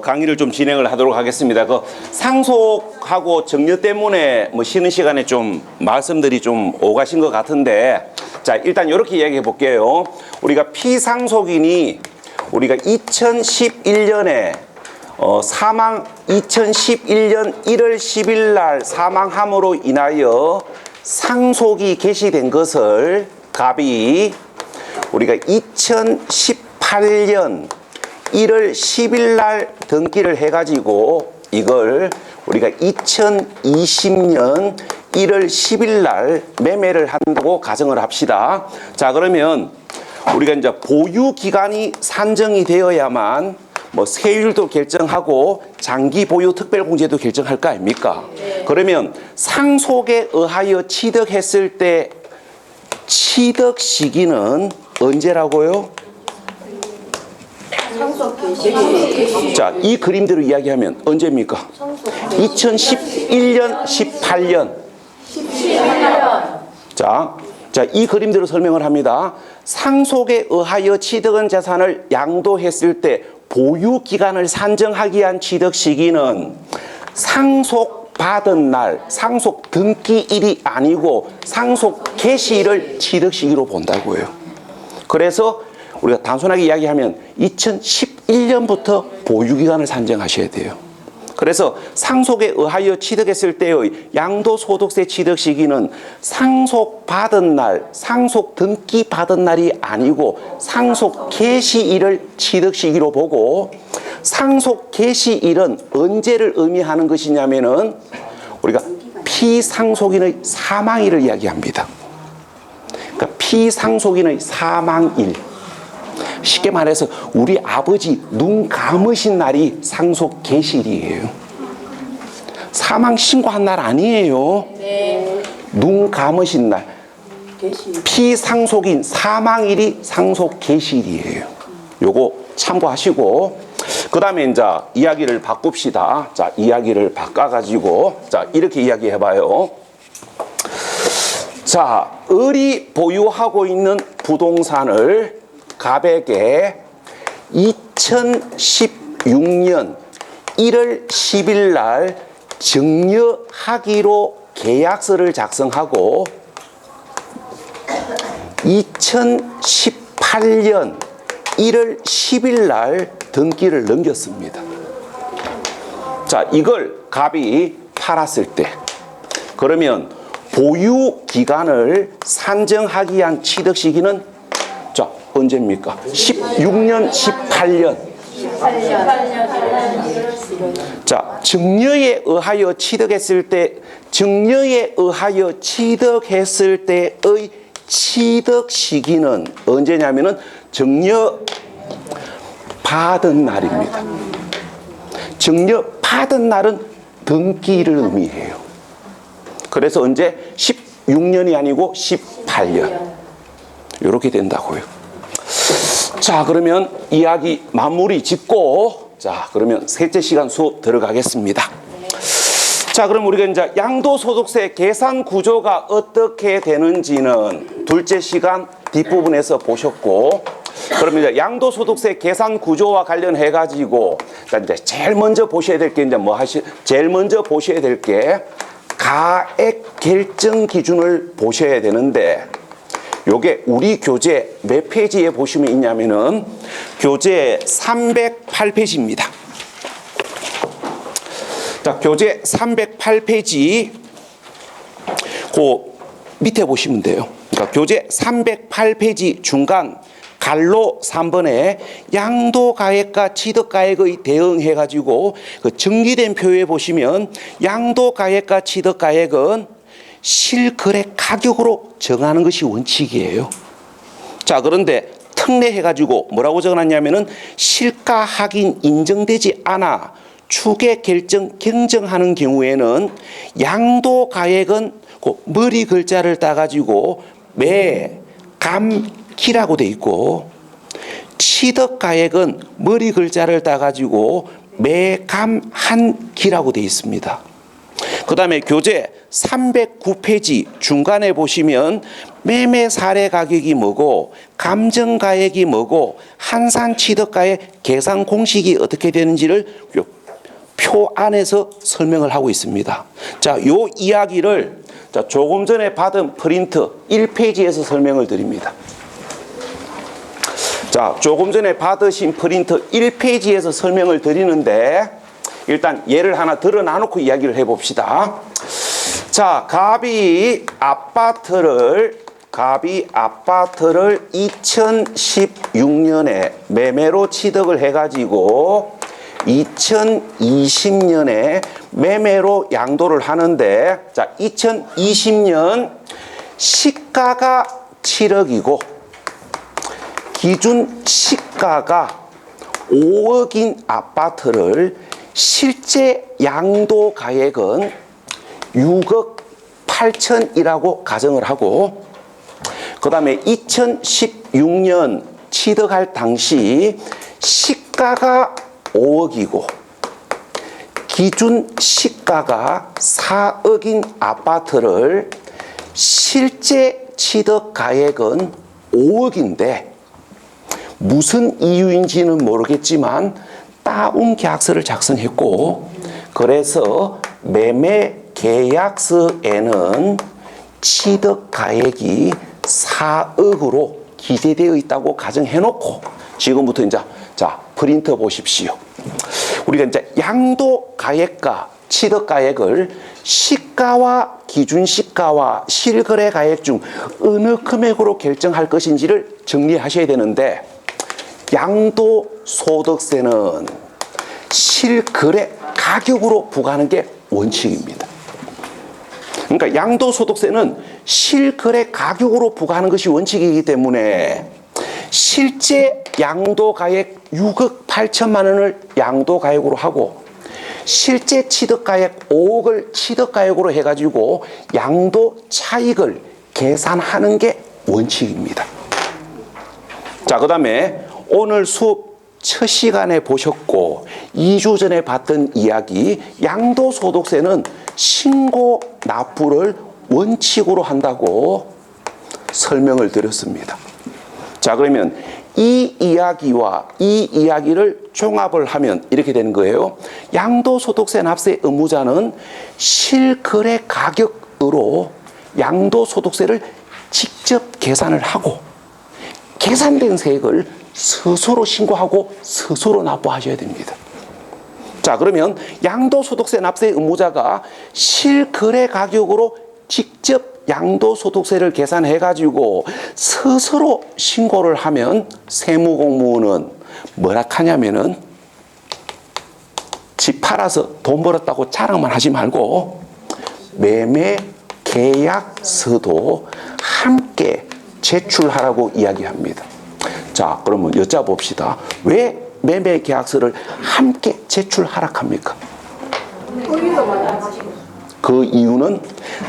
강의를 좀 진행을 하도록 하겠습니다. 그 상속하고 정려 때문에 뭐 쉬는 시간에 좀 말씀들이 좀 오가신 것 같은데, 자, 일단 이렇게 이야기해 볼게요. 우리가 피상속인이 우리가 2011년에 2011년 1월 10일 날 사망함으로 인하여 상속이 개시된 것을 갑이 우리가 2018년 1월 10일 날 등기를 해가지고 이걸 우리가 2020년 1월 10일 날 매매를 한다고 가정을 합시다. 자, 그러면 우리가 이제 보유 기간이 산정이 되어야만 뭐 세율도 결정하고 장기 보유 특별공제도 결정할 거 아닙니까? 그러면 상속에 의하여 취득했을 때 취득 시기는 언제라고요? 자, 이 그림대로 이야기하면 언제입니까? 2011년, 18년. 자, 이 그림대로 설명을 합니다. 상속에 의하여 취득한 재산을 양도했을 때 보유 기간을 산정하기 위한 취득 시기는 상속 받은 날, 상속 등기일이 아니고 상속 개시일을 취득 시기로 본다고요. 그래서 우리가 단순하게 이야기하면 2011년부터 보유기간을 산정하셔야 돼요. 그래서 상속에 의하여 취득했을 때의 양도소득세 취득 시기는 상속받은 날, 상속 등기 받은 날이 아니고 상속 개시일을 취득 시기로 보고, 상속 개시일은 언제를 의미하는 것이냐면은 우리가 피상속인의 사망일을 이야기합니다. 그러니까 피상속인의 사망일. 쉽게 말해서 우리 아버지 눈 감으신 날이 상속 개시일이에요. 사망 신고한 날 아니에요. 네. 눈 감으신 날. 피상속인 사망일이 상속 개시일이에요. 요거 참고하시고, 그 다음에 이제 이야기를 바꿉시다. 자, 이야기를 바꿔가지고, 자, 이렇게 이야기해봐요. 자, 을이 보유하고 있는 부동산을 갑에게 2016년 1월 10일 날 증여하기로 계약서를 작성하고 2018년 1월 10일 날 등기를 넘겼습니다. 자, 이걸 갑이 팔았을 때, 그러면 보유 기간을 산정하기 위한 취득 시기는 자, 언제입니까? 16년, 18년. 자, 증여에 의하여 취득했을 때, 증여에 의하여 취득했을 때의 취득 시기는 언제냐면은 증여 받은 날입니다. 증여 받은 날은 등기를 의미해요. 그래서 언제? 16년이 아니고 18년. 이렇게 된다고요. 자, 그러면 이야기 마무리 짓고, 자, 그러면 셋째 시간 수업 들어가겠습니다. 자, 그럼 우리가 이제 양도소득세 계산 구조가 어떻게 되는지는 둘째 시간 뒷부분에서 보셨고, 그러면 이제 양도소득세 계산 구조와 관련해 가지고 이제 제일 먼저 보셔야 될 게 제일 먼저 보셔야 될 게 가액 결정 기준을 보셔야 되는데, 요게 우리 교재 몇 페이지에 보시면 있냐면은 교재 308페이지입니다. 자, 교재 308페이지 그 밑에 보시면 돼요. 그러니까 교재 308페이지 중간 갈로 3번에 양도가액과 취득가액의 대응해가지고 그 정리된 표에 보시면 양도가액과 취득가액은 실거래 가격으로 정하는 것이 원칙이에요. 자, 그런데 특례해가지고 뭐라고 적어놨냐면은 실가 확인 인정되지 않아 추계 결정 경정하는 경우에는 양도가액은 그 머리 글자를 따가지고 매감기라고 돼 있고, 취득가액은 머리 글자를 따가지고 매감한기라고 돼 있습니다. 그 다음에 교재 309페이지 중간에 보시면 매매 사례 가격이 뭐고 감정가액이 뭐고 한산취득가액 계산 공식이 어떻게 되는지를 표 안에서 설명을 하고 있습니다. 자, 요 이야기를 자, 조금 전에 받은 프린트 1페이지에서 설명을 드립니다. 자, 조금 전에 받으신 프린트 1페이지에서 설명을 드리는데 일단 예를 하나 들어 놔놓고 이야기를 해봅시다. 자, 갑이 아파트를 2016년에 매매로 취득을 해가지고 2020년에 매매로 양도를 하는데, 자, 2020년 시가가 7억이고 기준 시가가 5억인 아파트를 실제 양도 가액은 6억 8천이라고 가정을 하고, 그 다음에 2016년 취득할 당시 시가가 5억이고 기준 시가가 4억인 아파트를 실제 취득 가액은 5억인데 무슨 이유인지는 모르겠지만 다운 계약서를 작성했고, 그래서 매매 계약서에는 취득 가액이 4억으로 기재되어 있다고 가정해놓고 지금부터 이제 자, 프린트 보십시오. 우리가 이제 양도 가액과 취득 가액을 시가와 기준 시가와 실거래 가액 중 어느 금액으로 결정할 것인지를 정리하셔야 되는데, 양도소득세는 실거래 가격으로 부과하는 게 원칙입니다. 그러니까 양도소득세는 실거래 가격으로 부과하는 것이 원칙이기 때문에 실제 양도가액 6억 8천만 원을 양도가액으로 하고 실제 취득가액 5억을 취득가액으로 해가지고 양도 차익을 계산하는 게 원칙입니다. 자, 그 다음에 오늘 수업 첫 시간에 보셨고 2주 전에 봤던 이야기, 양도소득세는 신고 납부를 원칙으로 한다고 설명을 드렸습니다. 자, 그러면 이 이야기와 이 이야기를 종합을 하면 이렇게 되는 거예요. 양도소득세 납세 의무자는 실거래 가격으로 양도소득세를 직접 계산을 하고 계산된 세액을 스스로 신고하고 스스로 납부하셔야 됩니다. 자, 그러면 양도소득세 납세 의무자가 실거래 가격으로 직접 양도소득세를 계산해가지고 스스로 신고를 하면 세무공무원은 뭐라 하냐면은 집 팔아서 돈 벌었다고 자랑만 하지 말고 매매 계약서도 함께 제출하라고 이야기합니다. 자, 그러면 여쭤봅시다. 왜 매매 계약서를 함께 제출하라 합니까? 그 이유는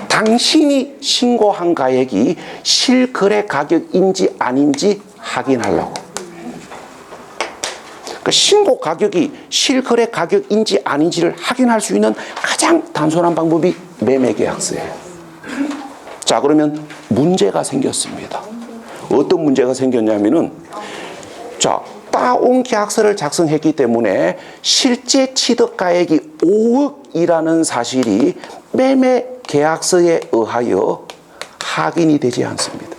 당신이 신고한 가액이 실거래 가격인지 아닌지 확인하려고. 그러니까 신고 가격이 실거래 가격인지 아닌지를 확인할 수 있는 가장 단순한 방법이 매매계약서예요. 자, 그러면 문제가 생겼습니다. 어떤 문제가 생겼냐면은, 자, 다운 계약서를 작성했기 때문에 실제 취득가액이 5억이라는 사실이 매매 계약서에 의하여 확인이 되지 않습니다.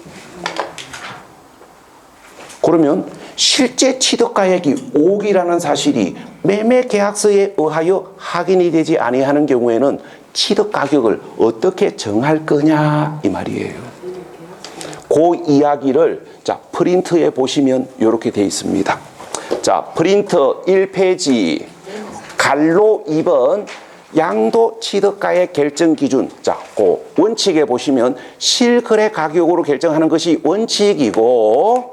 그러면 실제 취득가액이 5억이라는 사실이 매매 계약서에 의하여 확인이 되지 아니하는 경우에는 취득가격을 어떻게 정할 거냐 이 말이에요. 그 이야기를 자, 프린트에 보시면 이렇게 되어 있습니다. 자, 프린트 1페이지 갈로 2번 양도 취득가액 결정 기준. 자, 그 원칙에 보시면 실거래 가격으로 결정하는 것이 원칙이고,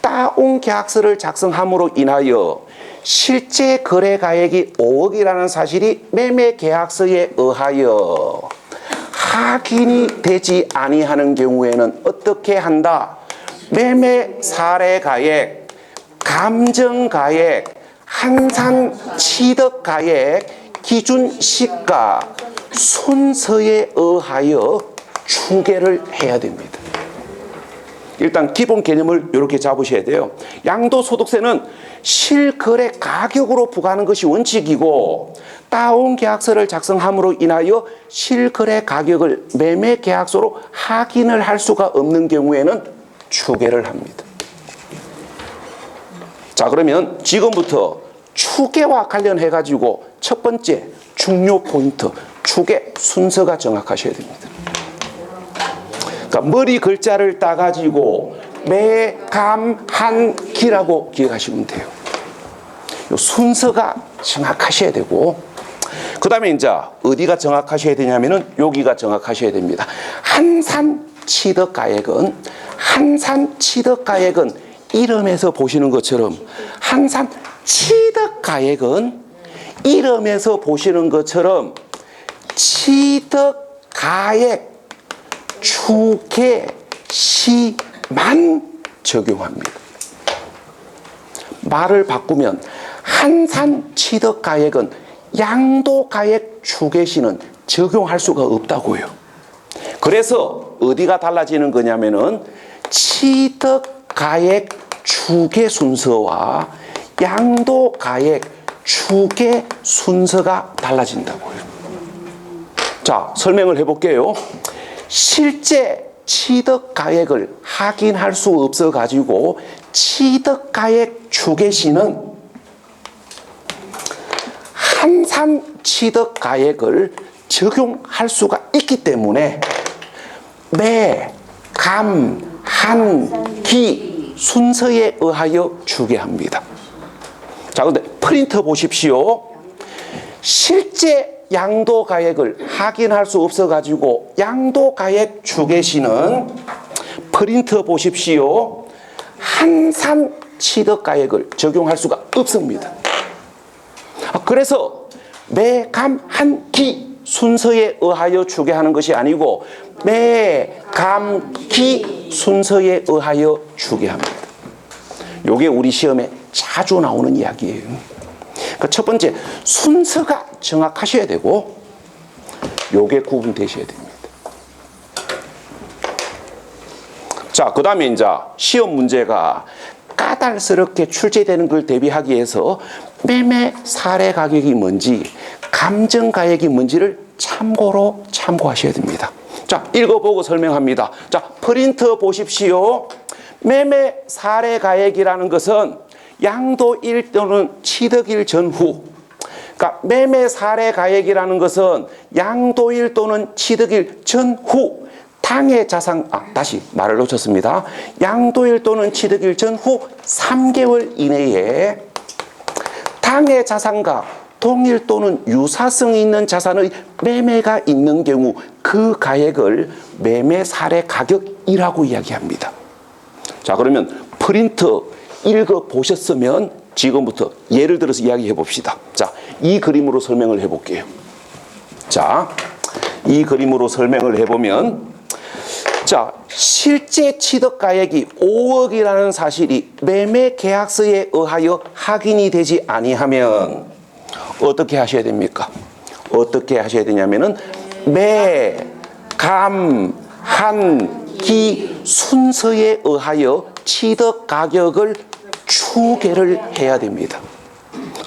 다운 계약서를 작성함으로 인하여 실제 거래 가액이 5억이라는 사실이 매매 계약서에 의하여 확인이 되지 아니하는 경우에는 어떻게 한다? 매매 사례 가액, 감정 가액, 한산 취득 가액, 기준 시가 순서에 의하여 추계를 해야 됩니다. 일단 기본 개념을 이렇게 잡으셔야 돼요. 양도소득세는 실거래 가격으로 부과하는 것이 원칙이고, 다운 계약서를 작성함으로 인하여 실거래 가격을 매매 계약서로 확인을 할 수가 없는 경우에는 추계를 합니다. 자, 그러면 지금부터 추계와 관련해 가지고 첫 번째 중요 포인트, 추계 순서가 정확하셔야 됩니다. 그러니까 머리 글자를 따가지고 매, 감, 한, 기라고 기억하시면 돼요. 요 순서가 정확하셔야 되고, 그 다음에 이제 어디가 정확하셔야 되냐면은 여기가 정확하셔야 됩니다. 한산취득가액은 이름에서 보시는 것처럼 한산취득가액은 이름에서 보시는 것처럼 취득가액 추계 시만 적용합니다. 말을 바꾸면 한산취득가액은 양도가액 추계시는 적용할 수가 없다고요. 그래서 어디가 달라지는 거냐면은 취득가액 추계 순서와 양도가액 추계 순서가 달라진다고요. 자, 설명을 해볼게요. 실제 취득가액을 확인할 수 없어 가지고 취득가액 추계시는 한산취득가액을 적용할 수가 있기 때문에 매, 감, 한, 기 순서에 의하여 추계합니다. 자, 근데 프린트 보십시오. 실제 양도가액을 확인할 수 없어 가지고 양도가액 추계시는 프린트 보십시오. 한산취득가액을 적용할 수가 없습니다. 그래서 매, 감, 한, 기 순서에 의하여 추계하는 것이 아니고 매, 감, 기 순서에 의하여 추계합니다. 이게 우리 시험에 자주 나오는 이야기예요. 그러니까 첫 번째 순서가 정확하셔야 되고 요게 구분되셔야 됩니다. 자, 그 다음에 이제 시험 문제가 까다롭게 출제되는 걸 대비하기 위해서 매매 사례 가격이 뭔지, 감정 가액이 뭔지를 참고하셔야 됩니다. 자, 읽어보고 설명합니다. 자, 프린트 보십시오. 매매 사례 가액이라는 것은 양도일 또는 취득일 전후, 그러니까 매매 사례 가액이라는 것은 양도일 또는 취득일 전후 당해 자산, 다시 말을 놓쳤습니다. 양도일 또는 취득일 전후 3개월 이내에 당해 자산과 동일 또는 유사성이 있는 자산의 매매가 있는 경우 그 가액을 매매 사례 가격이라고 이야기합니다. 자, 그러면 프린트 읽어보셨으면 지금부터 예를 들어서 이야기해 봅시다. 자, 이 그림으로 설명을 해볼게요. 자, 이 그림으로 설명을 해보면, 자, 실제 취득가액이 5억이라는 사실이 매매 계약서에 의하여 확인이 되지 아니하면 어떻게 하셔야 됩니까? 어떻게 하셔야 되냐면은 매, 감, 한, 기 순서에 의하여 취득 가격을 추계를 해야 됩니다.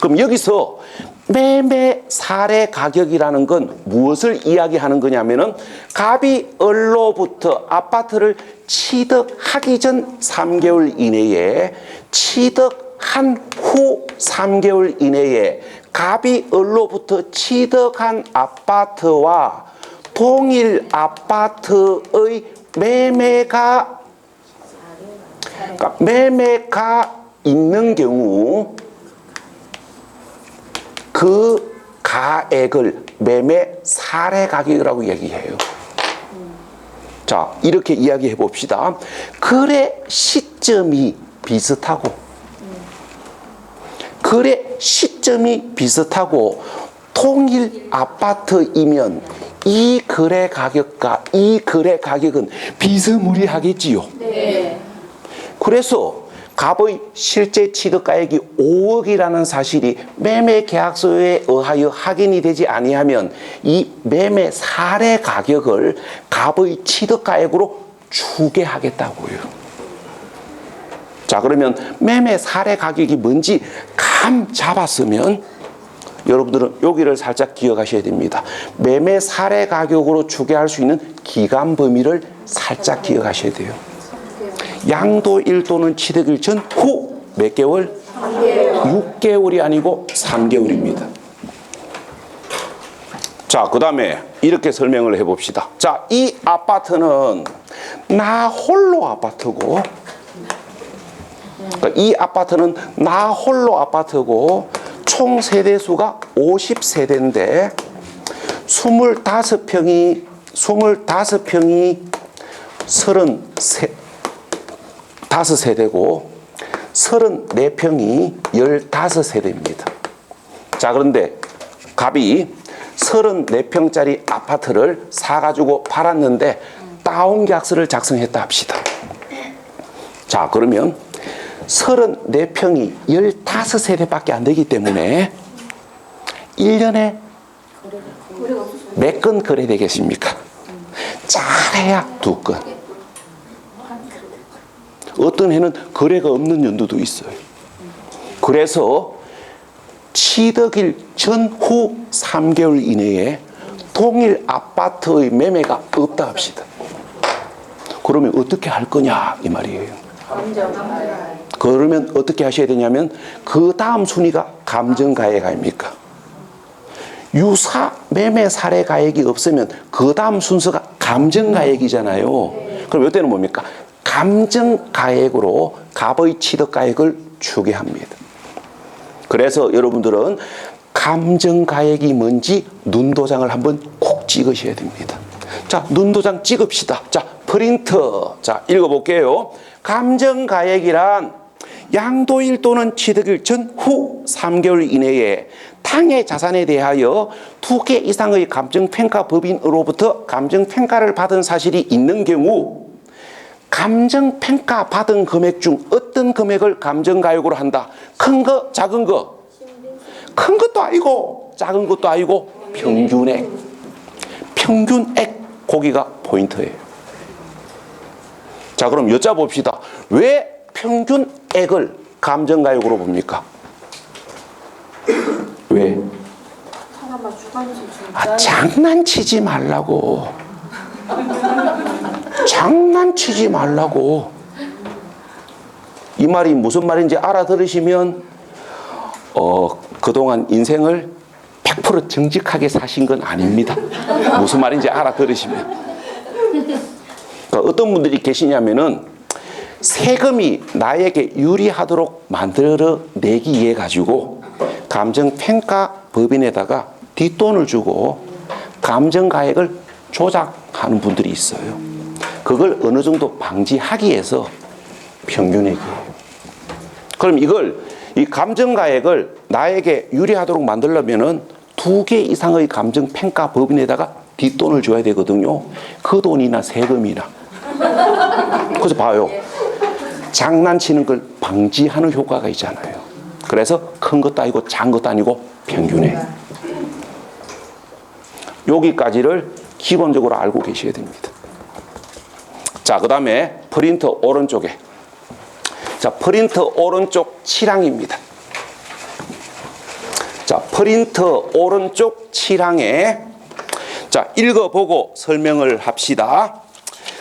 그럼 여기서 매매 사례 가격이라는 건 무엇을 이야기하는 거냐면은 갑이 을로부터 아파트를 취득하기 전 3개월 이내에 취득한 후 3개월 이내에 갑이 을로부터 취득한 아파트와 동일 아파트의 매매가 있는 경우 그 가액을 매매 사례 가격이라고 얘기해요. 자, 이렇게 이야기해 봅시다. 거래 시점이 비슷하고 통일 아파트이면 이 거래 가격과 이 거래 가격은 비스무리하겠지요. 네. 그래서 갑의 실제 취득가액이 5억이라는 사실이 매매 계약서에 의하여 확인이 되지 아니하면 이 매매 사례 가격을 갑의 취득가액으로 추계하겠다고요. 자, 그러면 매매 사례 가격이 뭔지 감 잡았으면 여러분들은 여기를 살짝 기억하셔야 됩니다. 매매 사례 가격으로 추계할 수 있는 기간 범위를 살짝 기억하셔야 돼요. 양도일 또는 취득일 전후 몇 개월? 6개월이 아니고 3개월입니다. 자, 그 다음에 이렇게 설명을 해봅시다. 자, 이 아파트는 나 홀로 아파트고, 그러니까 이 아파트는 나 홀로 아파트고 총 세대수가 50세대인데 25평이 35세대고 34평이 15세대입니다. 자, 그런데 갑이 34평짜리 아파트를 사가지고 팔았는데 다운계약서를 작성했다 합시다. 자, 그러면 34평이 15세대밖에 안 되기 때문에 1년에 몇 건 거래되겠습니까? 잘해야 2건. 어떤 해는 거래가 없는 연도도 있어요. 그래서 취득일 전후 3개월 이내에 동일 아파트의 매매가 없다 합시다. 그러면 어떻게 할 거냐 이 말이에요. 그러면 어떻게 하셔야 되냐면 그 다음 순위가 감정가액 아닙니까? 유사 매매 사례 가액이 없으면 그 다음 순서가 감정가액이잖아요. 그럼 이때는 뭡니까? 감정가액으로 갑의 취득가액을 추계합니다. 그래서 여러분들은 감정가액이 뭔지 눈도장을 한번 콕 찍으셔야 됩니다. 자, 눈도장 찍읍시다. 자, 프린트. 자, 읽어볼게요. 감정가액이란 양도일 또는 취득일 전후 3개월 이내에 당해 자산에 대하여 2개 이상의 감정평가법인으로부터 감정평가를 받은 사실이 있는 경우 감정평가 받은 금액 중 어떤 금액을 감정가액으로 한다. 큰 거, 작은 거. 큰 것도 아니고 작은 것도 아니고 평균액. 평균액 거기가 포인트예요. 자, 그럼 여쭤봅시다. 왜 평균액을 감정가액으로 봅니까? 왜? 장난치지 말라고. 장난치지 말라고. 이 말이 무슨 말인지 알아들으시면 그동안 인생을 100% 정직하게 사신 건 아닙니다. 무슨 말인지 알아들으시면. 그러니까 어떤 분들이 계시냐면은 세금이 나에게 유리하도록 만들어내기 위해 가지고 감정평가법인에다가 뒷돈을 주고 감정가액을 조작하는 분들이 있어요. 그걸 어느 정도 방지하기 위해서 평균액이에요. 그럼 이 감정가액을 나에게 유리하도록 만들려면은 2개 이상의 감정평가법인에다가 뒷돈을 줘야 되거든요. 그 돈이나 세금이나. 그래서 봐요. 장난치는 걸 방지하는 효과가 있잖아요. 그래서 큰 것도 아니고 작은 것도 아니고 평균액. 여기까지를 기본적으로 알고 계셔야 됩니다. 자, 그 다음에 프린터 오른쪽에. 자, 프린터 오른쪽 칠항입니다. 자, 프린터 오른쪽 칠항에 자, 읽어보고 설명을 합시다.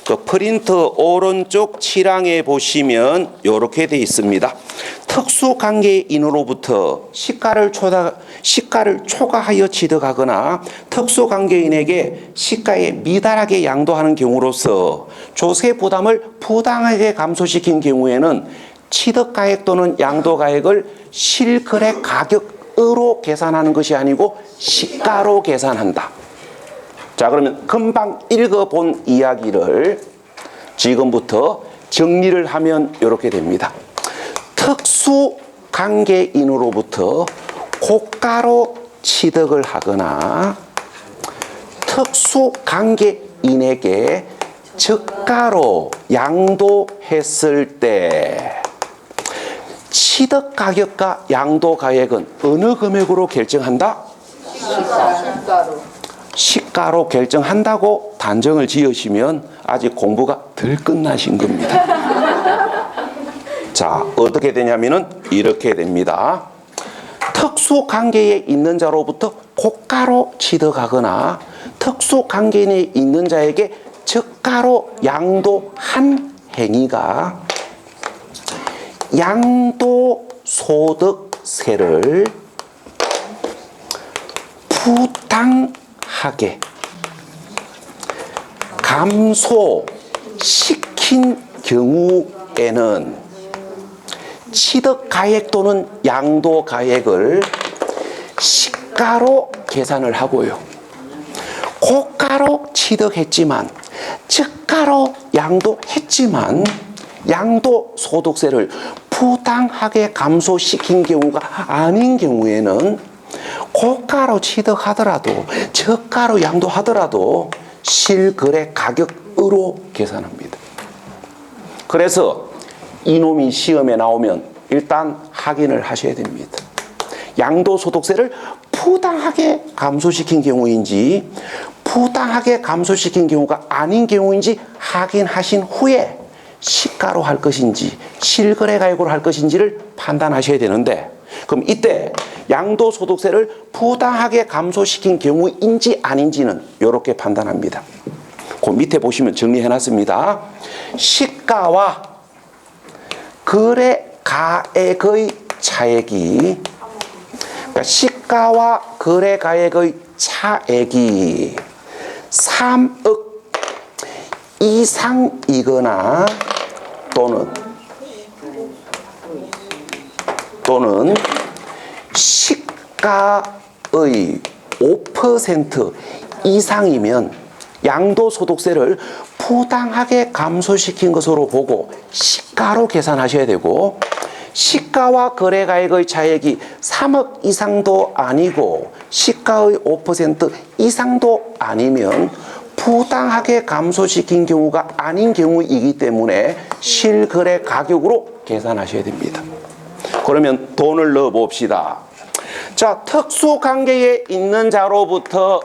그 프린터 오른쪽 칠항에 보시면 이렇게 되어 있습니다. 특수관계인으로부터 시가를 초과하여 취득하거나 특수관계인에게 시가에 미달하게 양도하는 경우로서 조세 부담을 부당하게 감소시킨 경우에는 취득가액 또는 양도가액을 실거래 가격으로 계산하는 것이 아니고 시가로 계산한다. 자, 그러면 금방 읽어본 이야기를 지금부터 정리를 하면 이렇게 됩니다. 특수관계인으로부터 고가로 취득을 하거나 특수관계인에게 저가로 양도했을 때 취득가격과 양도가액은 어느 금액으로 결정한다? 시가로 결정한다고 단정을 지으시면 아직 공부가 덜 끝나신 겁니다. 자, 자, 어떻게 되냐면은 이렇게 됩니다. 특수 관계에 있는 자로부터 고가로 취득하거나 특수 관계에 있는 자에게 저가로 양도한 행위가 양도소득세를 부당하게 감소시킨 경우에는 취득가액 또는 양도가액을 시가로 계산을 하고요. 고가로 취득했지만 저가로 양도했지만 양도소득세를 부당하게 감소시킨 경우가 아닌 경우에는 고가로 취득하더라도 저가로 양도하더라도 실거래 가격으로 계산합니다. 그래서 이놈이 시험에 나오면 일단 확인을 하셔야 됩니다. 양도소득세를 부당하게 감소시킨 경우인지 부당하게 감소시킨 경우가 아닌 경우인지 확인하신 후에 시가로 할 것인지 실거래 가격으로 할 것인지를 판단하셔야 되는데, 그럼 이때 양도소득세를 부당하게 감소시킨 경우인지 아닌지는 이렇게 판단합니다. 그 밑에 보시면 정리해놨습니다. 시가와 거래가액의 차액이, 그러니까 시가와 거래가액의 차액이 3억 이상이거나 또는 시가의 5% 이상이면 양도소득세를 부당하게 감소시킨 것으로 보고 시가로 계산하셔야 되고, 시가와 거래가액의 차액이 3억 이상도 아니고 시가의 5% 이상도 아니면 부당하게 감소시킨 경우가 아닌 경우이기 때문에 실거래 가격으로 계산하셔야 됩니다. 그러면 돈을 넣어 봅시다. 자, 특수관계에 있는 자로부터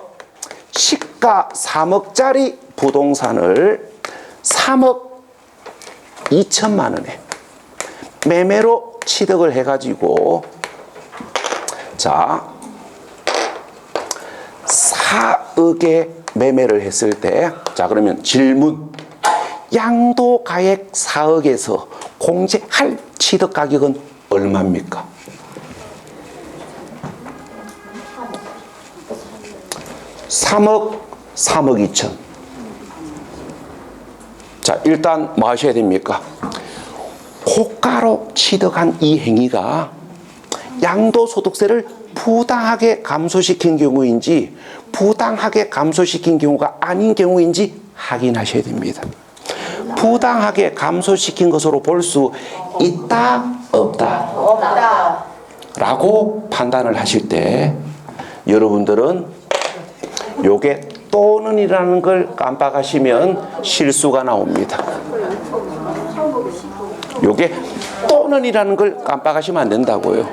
시가 3억짜리 부동산을 3억 2천만 원에 매매로 취득을 해가지고, 자, 4억에 매매를 했을 때, 자, 그러면 질문. 양도가액 4억에서 공제할 취득 가격은 얼마입니까? 3억 2천. 자, 일단 뭐 하셔야 됩니까? 고가로 취득한 이 행위가 양도소득세를 부당하게 감소시킨 경우인지 부당하게 감소시킨 경우가 아닌 경우인지 확인하셔야 됩니다. 부당하게 감소시킨 것으로 볼 수 있다, 없다? 없다. 라고 판단을 하실 때 여러분들은 요게 또는이라는 걸 깜빡하시면 실수가 나옵니다. 요게 또는이라는 걸 깜빡하시면 안 된다고요.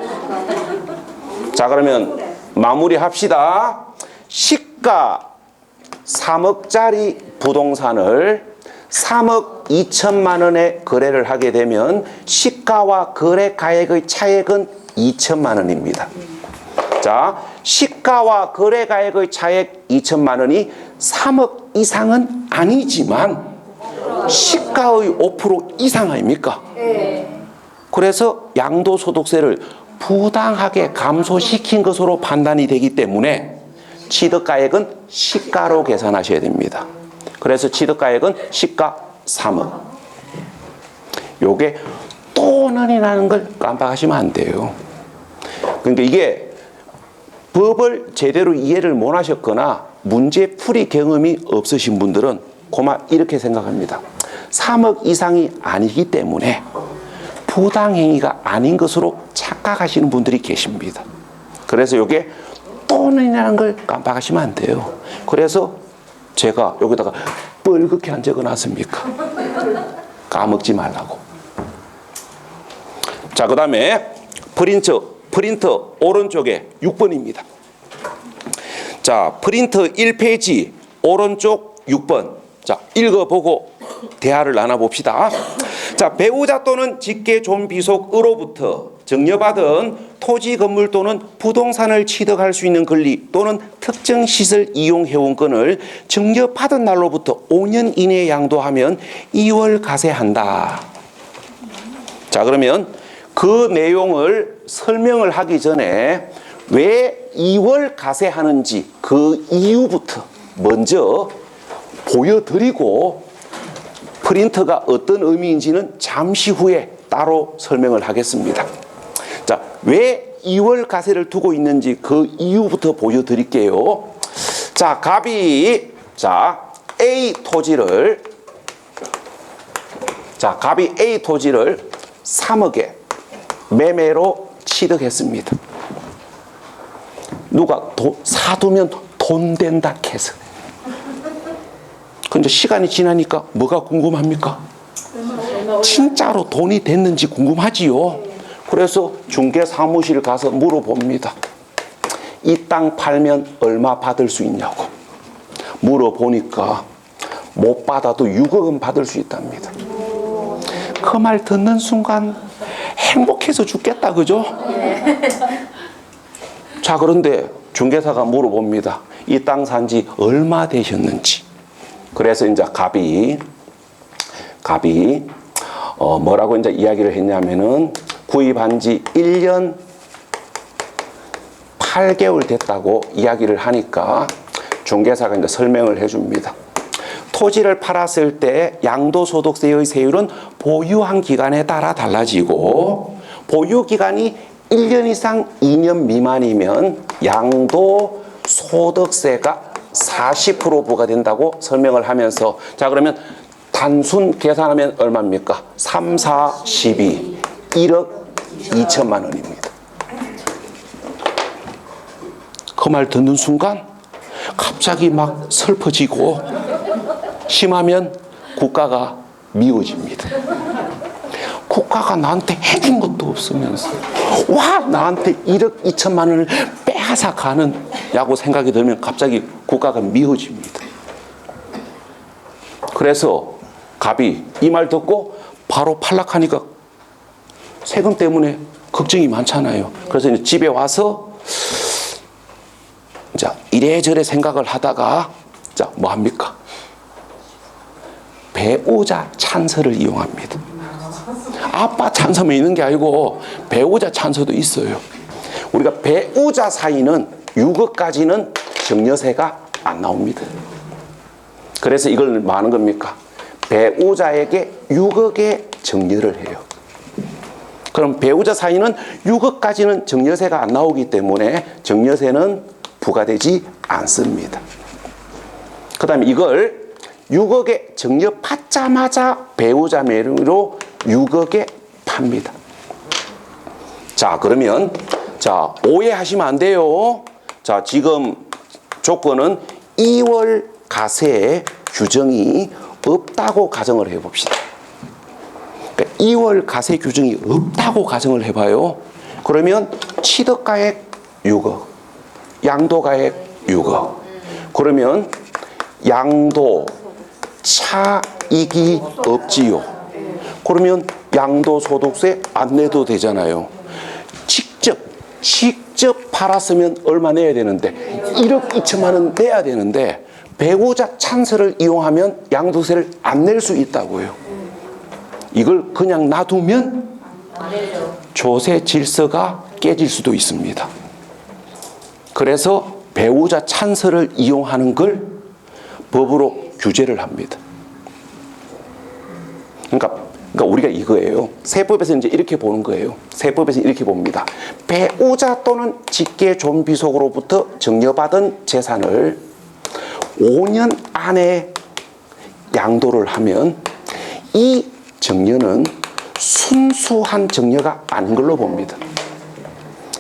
자, 그러면 마무리 합시다. 시가 3억짜리 부동산을 3억 2천만 원에 거래를 하게 되면 시가와 거래 가액의 차액은 2천만 원입니다. 자, 시가와 거래 가액의 차액 2천만 원이 3억 이상은 아니지만 시가의 5% 이상 아닙니까? 그래서 양도소득세를 부당하게 감소시킨 것으로 판단이 되기 때문에 취득가액은 시가로 계산하셔야 됩니다. 그래서 취득가액은 시가 3억. 요게 또는이라는 걸 깜빡하시면 안 돼요. 그러니까 이게 법을 제대로 이해를 못 하셨거나 문제 풀이 경험이 없으신 분들은 고마 이렇게 생각합니다. 3억 이상이 아니기 때문에 부당행위가 아닌 것으로 착각하시는 분들이 계십니다. 그래서 이게 또는이라는 걸 깜빡하시면 안 돼요. 그래서 제가 여기다가 뻘겋게 안 적어놨습니까? 까먹지 말라고. 자, 그 다음에 프린터 오른쪽에 6번입니다. 자, 프린터 1페이지 오른쪽 6번. 자, 읽어보고 대화를 나눠봅시다. 자, 배우자 또는 직계 존비속으로부터 증여받은 토지, 건물 또는 부동산을 취득할 수 있는 권리 또는 특정 시설 이용해온 건을 증여받은 날로부터 5년 이내에 양도하면 2월 가세한다. 자, 그러면 그 내용을 설명을 하기 전에 왜 2월 가세하는지 그 이유부터 먼저 보여드리고 프린트가 어떤 의미인지는 잠시 후에 따로 설명을 하겠습니다. 자, 왜 2월 가세를 두고 있는지 그 이유부터 보여드릴게요. 자, 갑이 A 토지를 3억에 매매로 취득했습니다. 누가 사두면 돈 된다 해서. 근데 시간이 지나니까 뭐가 궁금합니까? 진짜로 돈이 됐는지 궁금하지요. 그래서 중개사무실 가서 물어봅니다. 이 땅 팔면 얼마 받을 수 있냐고 물어보니까 못 받아도 6억 원 받을 수 있답니다. 그 말 듣는 순간 행복해서 죽겠다, 그죠? 자, 그런데 중개사가 물어봅니다. 이 땅 산 지 얼마 되셨는지. 그래서 이제 갑이 뭐라고 이제 이야기를 했냐면은 구입한 지 1년 8개월 됐다고 이야기를 하니까 중개사가 이제 설명을 해줍니다. 토지를 팔았을 때 양도소득세의 세율은 보유한 기간에 따라 달라지고 보유 기간이 1년 이상 2년 미만이면 양도소득세가 40% 부과된다고 설명을 하면서 자, 그러면 단순 계산하면 얼마입니까? 3, 4, 12 1억 2천만 원입니다. 그 말 듣는 순간 갑자기 막 슬퍼지고 심하면 국가가 미워집니다. 국가가 나한테 해준 것도 없으면서 와, 나한테 1억 2천만 원을 빼앗아 가느냐고 생각이 들면 갑자기 국가가 미워집니다. 그래서 갑이 이 말 듣고 바로 팔락하니까 세금 때문에 걱정이 많잖아요. 그래서 이제 집에 와서 자, 이래저래 생각을 하다가 자, 뭐 합니까? 배우자 찬서를 이용합니다. 아빠 찬서만 있는 게 아니고 배우자 찬서도 있어요. 우리가 배우자 사이는 6억까지는 증여세가 안 나옵니다. 그래서 이걸 뭐 하는 겁니까? 배우자에게 6억의 증여를 해요. 그럼 배우자 사이는 6억까지는 증여세가 안 나오기 때문에 증여세는 부과되지 않습니다. 그 다음에 이걸 6억에 증여 받자마자 배우자 명의로 6억에 팝니다. 자, 그러면 자, 오해하시면 안 돼요. 자, 지금 조건은 2월 가세 규정이 없다고 가정을 해봅시다. 그러니까 2월 가세 규정이 없다고 가정을 해봐요. 그러면 취득가액 6억, 양도가액 6억. 그러면 양도 차익이 없지요. 그러면 양도소득세 안 내도 되잖아요. 직접 팔았으면 얼마 내야 되는데 1억 2천만 원 내야 되는데 배우자 찬서를 이용하면 양도세를 안 낼 수 있다고요. 이걸 그냥 놔두면 조세 질서가 깨질 수도 있습니다. 그래서 배우자 찬서를 이용하는 걸 법으로 규제를 합니다. 그러니까 우리가 이거예요. 세법에서 이제 이렇게 보는 거예요. 세법에서 이렇게 봅니다. 배우자 또는 직계 존비속으로부터 증여받은 재산을 5년 안에 양도를 하면 이 증여는 순수한 증여가 아닌 걸로 봅니다.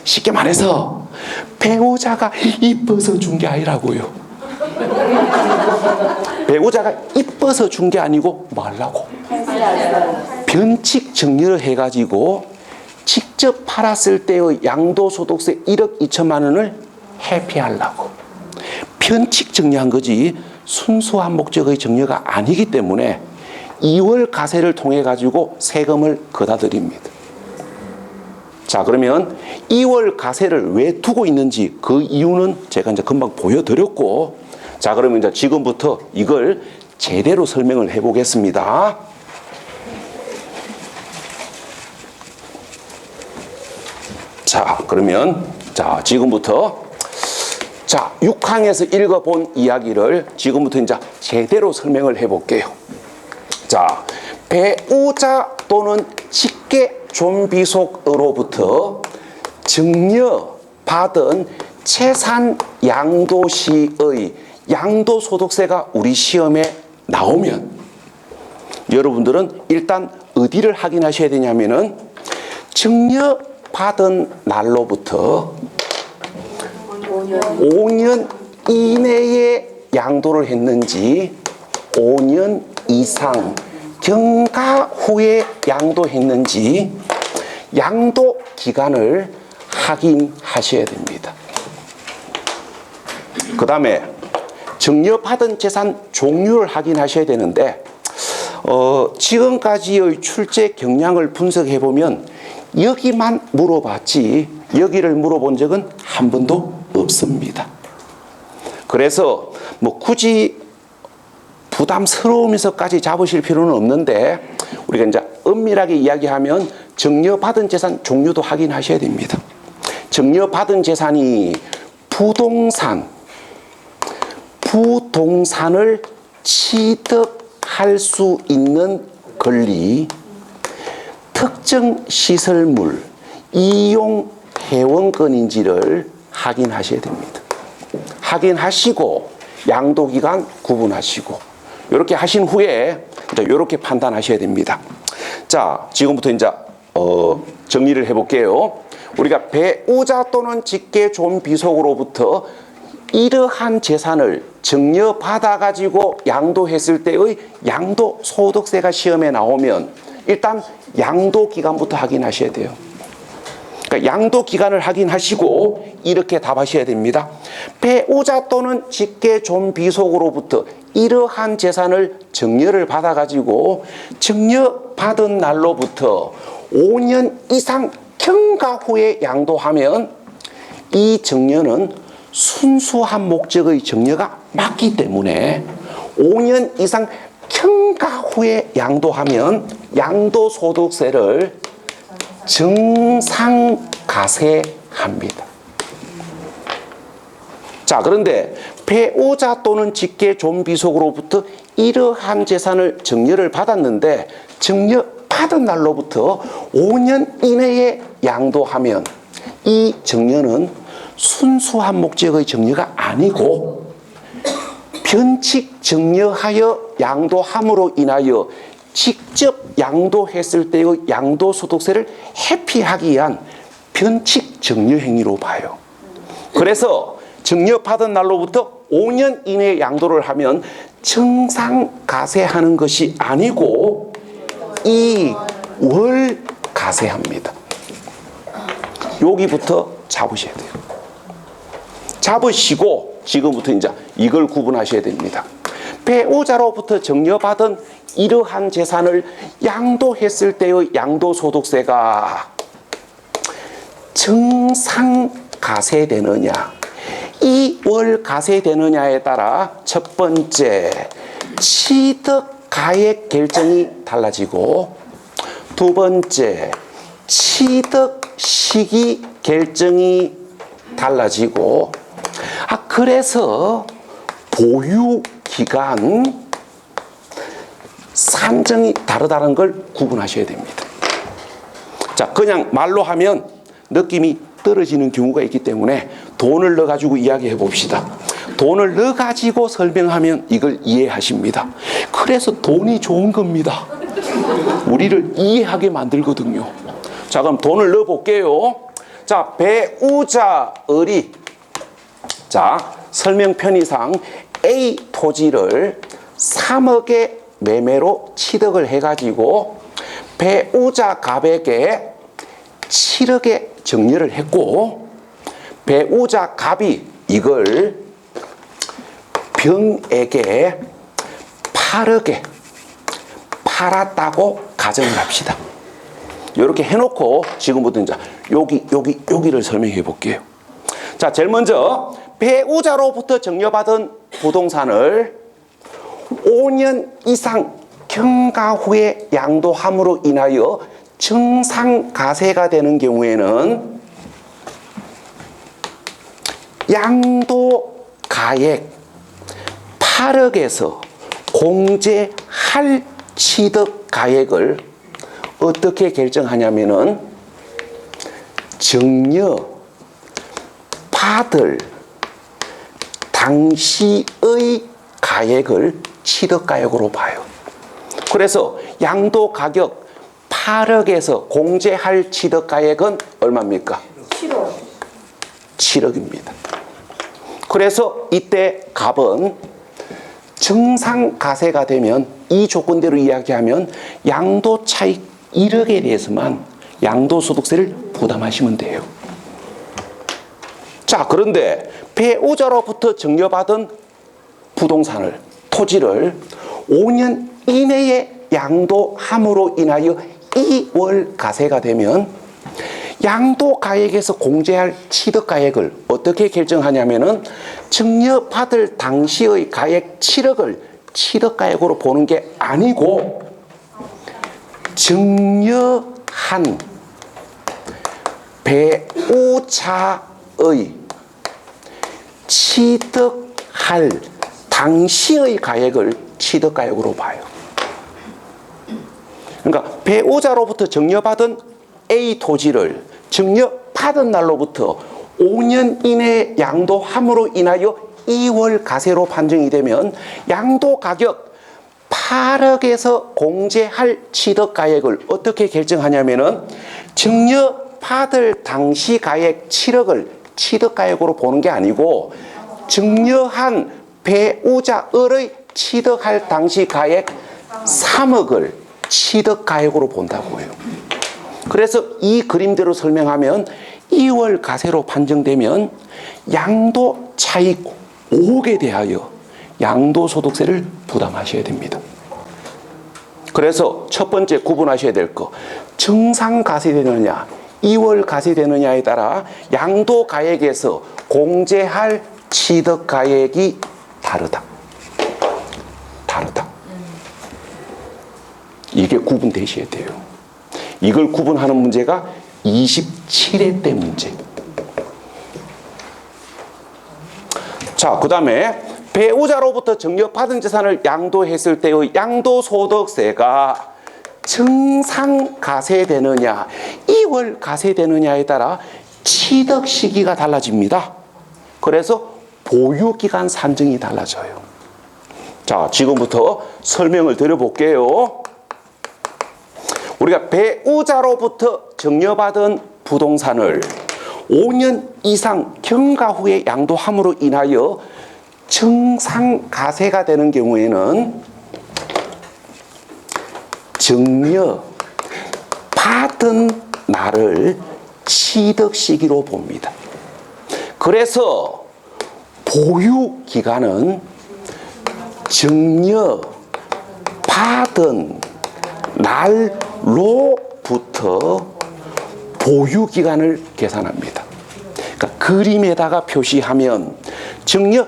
쉽게 말해서 배우자가 이뻐서 준 게 아니라고요. 배우자가 이뻐서 준 게 아니고 말라고. 변칙 증여를 해가지고 직접 팔았을 때의 양도소득세 1억 2천만 원을 회피하려고. 편칙 증여한 거지 순수한 목적의 증여가 아니기 때문에 2월 가세를 통해 가지고 세금을 걷어 드립니다. 자, 그러면 2월 가세를 왜 두고 있는지 그 이유는 제가 이제 금방 보여드렸고, 자, 그러면 이제 지금부터 이걸 제대로 설명을 해 보겠습니다. 자, 그러면 자, 지금부터 자, 6항에서 읽어본 이야기를 지금부터 이제 제대로 설명을 해 볼게요. 자, 배우자 또는 직계 존비속으로부터 증여받은 재산 양도 시의 양도소득세가 우리 시험에 나오면 여러분들은 일단 어디를 확인하셔야 되냐면은 증여받은 날로부터 5년 이내에 양도를 했는지 5년 이상 경과 후에 양도했는지 양도 기간을 확인하셔야 됩니다. 그 다음에 증여받은 재산 종류를 확인하셔야 되는데 지금까지의 출제 경향을 분석해 보면 여기만 물어봤지 여기를 물어본 적은 한 번도 없습니다. 그래서 뭐 굳이 부담스러우면서까지 잡으실 필요는 없는데 우리가 이제 엄밀하게 이야기하면 증여받은 재산 종류도 확인하셔야 됩니다. 증여받은 재산이 부동산을 취득할 수 있는 권리, 특정 시설물 이용 회원권인지를 확인하셔야 됩니다. 확인하시고 양도기간 구분하시고 이렇게 하신 후에 이제 이렇게 판단하셔야 됩니다. 자, 지금부터 이제 정리를 해볼게요. 우리가 배우자 또는 직계 존비속으로부터 이러한 재산을 증여받아 가지고 양도했을 때의 양도소득세가 시험에 나오면 일단 양도기간부터 확인하셔야 돼요. 그러니까 양도기간을 확인하시고 이렇게 답하셔야 됩니다. 배우자 또는 직계 존비속으로부터 이러한 재산을 증여를 받아 가지고 증여받은 날로부터 5년 이상 경과 후에 양도하면 이 증여는 순수한 목적의 증여가 맞기 때문에 5년 이상 경과 후에 양도하면 양도소득세를 정상가세합니다. 자, 그런데 배우자 또는 직계 존비속으로부터 이러한 재산을 증여를 받았는데 증여받은 날로부터 5년 이내에 양도하면 이 증여는 순수한 목적의 증여가 아니고 변칙 증여하여 양도함으로 인하여 직접 양도했을 때의 양도소득세를 회피하기 위한 변칙 증여 행위로 봐요. 그래서 증여받은 날로부터 5년 이내에 양도를 하면 정상가세하는 것이 아니고 이월가세합니다. 여기부터 잡으셔야 돼요. 잡으시고 지금부터 이제 이걸 구분하셔야 됩니다. 배우자로부터 증여받은 이러한 재산을 양도했을 때의 양도소득세가 정상가세되느냐 이월가세되느냐에 따라 첫 번째 취득가액 결정이 달라지고 두 번째 취득 시기 결정이 달라지고 그래서 보유기간 산정이 다르다는 걸 구분하셔야 됩니다. 자, 그냥 말로 하면 느낌이 떨어지는 경우가 있기 때문에 돈을 넣어가지고 이야기해 봅시다. 돈을 넣어가지고 설명하면 이걸 이해하십니다. 그래서 돈이 좋은 겁니다. 우리를 이해하게 만들거든요. 자, 그럼 돈을 넣어볼게요. 자, 배우자의 자, 설명 편의상 A 토지를 3억의 매매로 취득을 해가지고 배우자 갑에게 7억에 증여를 했고 배우자 갑이 이걸 병에게 8억에 팔았다고 가정을 합시다. 이렇게 해놓고 지금부터 이제 여기를 설명해 볼게요. 자, 제일 먼저 배우자로부터 증여받은 부동산을 5년 이상 경과 후에 양도함으로 인하여 정상가세가 되는 경우에는 양도가액 8억에서 공제할 취득가액을 어떻게 결정하냐면은 증여 받을 당시의 가액을 취득가액으로 봐요. 그래서 양도가격 8억에서 공제할 취득가액은 얼마입니까? 7억. 7억입니다. 그래서 이때 갑은 정상가세가 되면 이 조건대로 이야기하면 양도차익 1억에 대해서만 양도소득세를 부담하시면 돼요. 자, 그런데 배우자로부터 증여받은 부동산을, 토지를 5년 이내에 양도함으로 인하여 2월 가세가 되면 양도가액에서 공제할 취득가액을 어떻게 결정하냐면은 증여받을 당시의 가액 7억을 취득가액으로 보는 게 아니고 증여한 배우자의 취득할 당시의 가액을 취득가액으로 봐요. 그러니까 배우자로부터 증여받은 A 토지를 증여받은 날로부터 5년 이내에 양도함으로 인하여 2월 가세로 판정이 되면 양도가격 8억에서 공제할 취득가액을 어떻게 결정하냐면은 증여받을 당시 가액 7억을 취득가액으로 보는 게 아니고 증여한 배우자의 취득할 당시 가액 3억을 취득가액으로 본다고요. 그래서 이 그림대로 설명하면 2월 가세로 판정되면 양도차익 5억에 대하여 양도소득세를 부담하셔야 됩니다. 그래서 첫 번째 구분하셔야 될 거, 정상가세되느냐 2월 가세되느냐에 따라 양도가액에서 공제할 취득가액이 다르다. 이게 구분되셔야 돼요. 이걸 구분하는 문제가 27회 때 문제. 자, 그 다음에 배우자로부터 증여받은 재산을 양도했을 때의 양도소득세가 정상가세되느냐 2월 가세되느냐에 따라 취득 시기가 달라집니다. 그래서 보유기간 산정이 달라져요. 자, 지금부터 설명을 드려볼게요. 우리가 배우자로부터 증여받은 부동산을 5년 이상 경과 후에 양도함으로 인하여 정상가세가 되는 경우에는 증여 받은 날을 취득 시기로 봅니다. 그래서 보유 기간은 증여 받은 날로부터 보유 기간을 계산합니다. 그러니까 그림에다가 표시하면 증여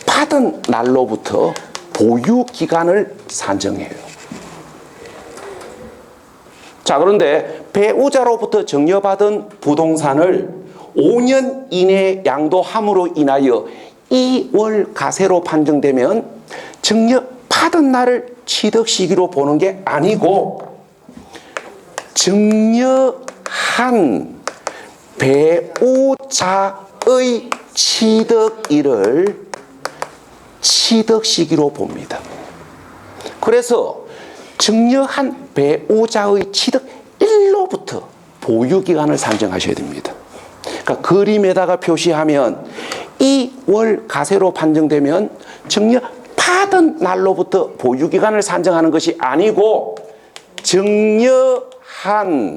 받은 날로부터 보유 기간을 산정해요. 자, 그런데 배우자로부터 증여받은 부동산을 5년 이내에 양도함으로 인하여 2월 가세로 판정되면 증여 받은 날을 취득 시기로 보는 게 아니고 증여한 배우자의 취득일을 취득 시기로 봅니다. 그래서 증여한 배우자의 취득일로부터 보유기간을 산정하셔야 됩니다. 그러니까 그림에다가 표시하면 2월 가세로 판정되면 증여 받은 날로부터 보유기간을 산정하는 것이 아니고 증여한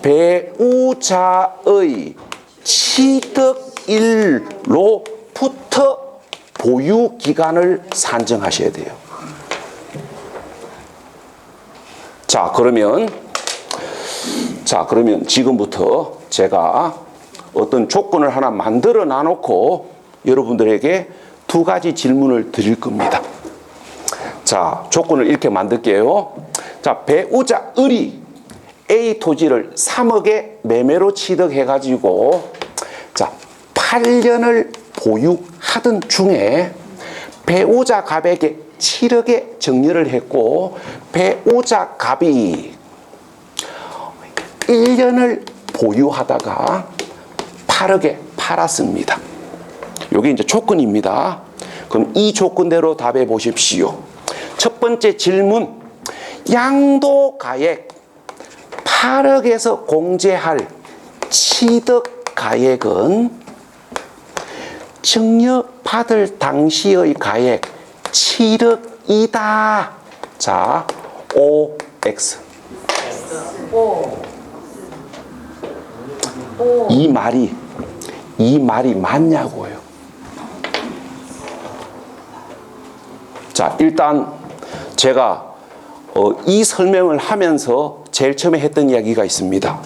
배우자의 취득일로부터 보유기간을 산정하셔야 돼요. 그러면 지금부터 제가 어떤 조건을 하나 만들어 놔놓고 여러분들에게 두 가지 질문을 드릴 겁니다. 자, 조건을 이렇게 만들게요. 자, 배우자 을이 A 토지를 3억에 매매로 취득해가지고 자, 8년을 보유하던 중에 배우자 갑에게 7억에 정려를 했고 배우자 갑이 1년을 보유하다가 8억에 팔았습니다. 이게 이제 조건입니다. 그럼 이 조건대로 답해 보십시오. 첫 번째 질문, 양도가액 8억에서 공제할 취득가액은 증여받을 당시의 가액 7억이다. 자, OX. 이 말이 맞냐고요. 자, 일단 제가 이 설명을 하면서 제일 처음에 했던 이야기가 있습니다.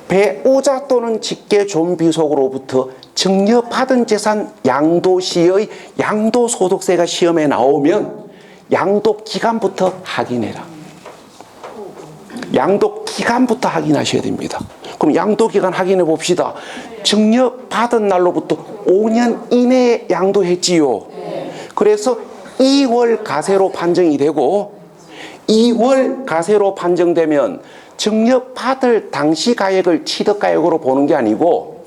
배우자 또는 직계 존비속으로부터 증여받은 재산 양도시의 양도소득세가 시험에 나오면 양도기간부터 확인해라. 양도기간부터 확인하셔야 됩니다. 그럼 양도기간 확인해 봅시다. 증여받은 날로부터 5년 이내에 양도했지요. 그래서 2월 가세로 판정이 되고 2월 가세로 판정되면 증여받을 당시 가액을 취득가액으로 보는 게 아니고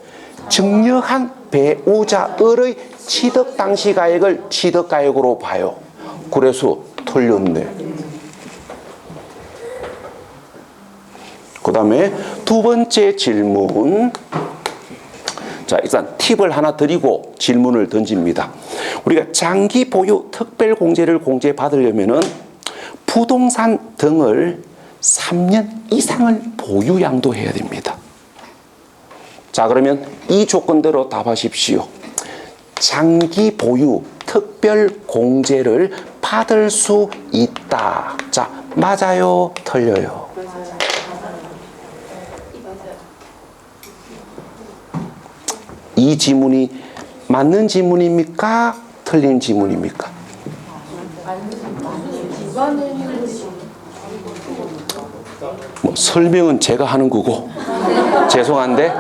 증여한 배우자의 취득 당시 가액을 취득가액으로 봐요. 그래서 틀렸네. 그 다음에 두 번째 질문. 자, 일단 팁을 하나 드리고 질문을 던집니다. 우리가 장기 보유 특별 공제를 공제받으려면은 부동산 등을 3년 이상을 보유 양도해야 됩니다. 자, 그러면 이 조건대로 답하십시오. 장기 보유 특별 공제를 받을 수 있다. 자, 맞아요, 틀려요? 이 지문이 맞는 지문입니까? 틀린 지문입니까? 설명은 제가 하는 거고 죄송한데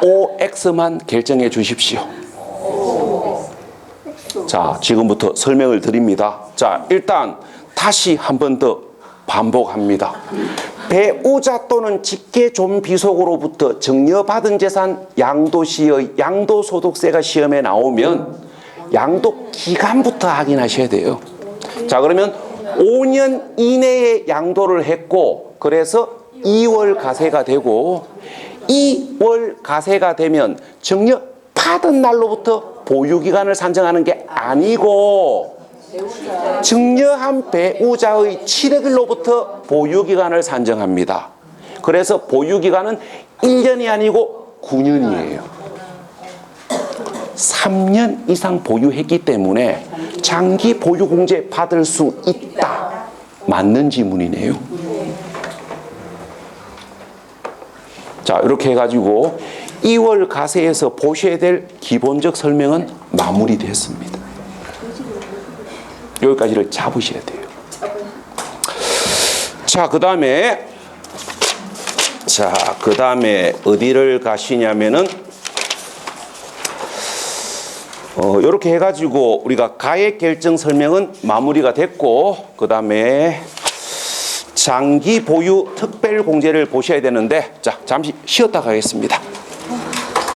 OX만 결정해 주십시오. 자, 지금부터 설명을 드립니다. 자, 일단 다시 한 번 더 반복합니다. 배우자 또는 직계 존비속으로부터 증여받은 재산 양도시의 양도소득세가 시험에 나오면 양도기간부터 확인하셔야 돼요. 자, 그러면 5년 이내에 양도를 했고 그래서 2월 가세가 되고 2월 가세가 되면 증여받은 날로부터 보유기간을 산정하는 게 아니고 증여한 배우자의 7억일로부터 보유기간을 산정합니다. 그래서 보유기간은 1년이 아니고 9년이에요. 3년 이상 보유했기 때문에 장기 보유공제 받을 수 있다. 맞는 지문이네요. 자, 이렇게 해가지고 2월 가세에서 보셔야 될 기본적 설명은 마무리됐습니다. 여기까지를 잡으셔야 돼요. 자, 그 다음에 어디를 가시냐면은 이렇게 해가지고 우리가 가액 결정 설명은 마무리가 됐고 그 다음에 장기 보유 특별 공제를 보셔야 되는데 자, 잠시 쉬었다 가겠습니다.